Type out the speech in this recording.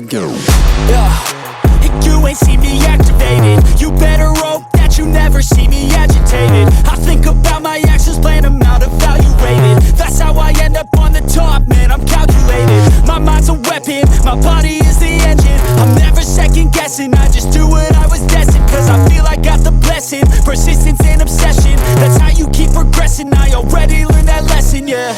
go. You ain't see me activated. You better hope that you never see me agitated. I think about my actions, plan them out, evaluated. That's how I end up on the top, man, I'm calculated. My mind's a weapon, my body is the engine. I'm never second guessing, I just do what I was destined. Cause I feel I got the blessing, persistence and obsession. That's how you keep progressing, I already learned that lesson, yeah.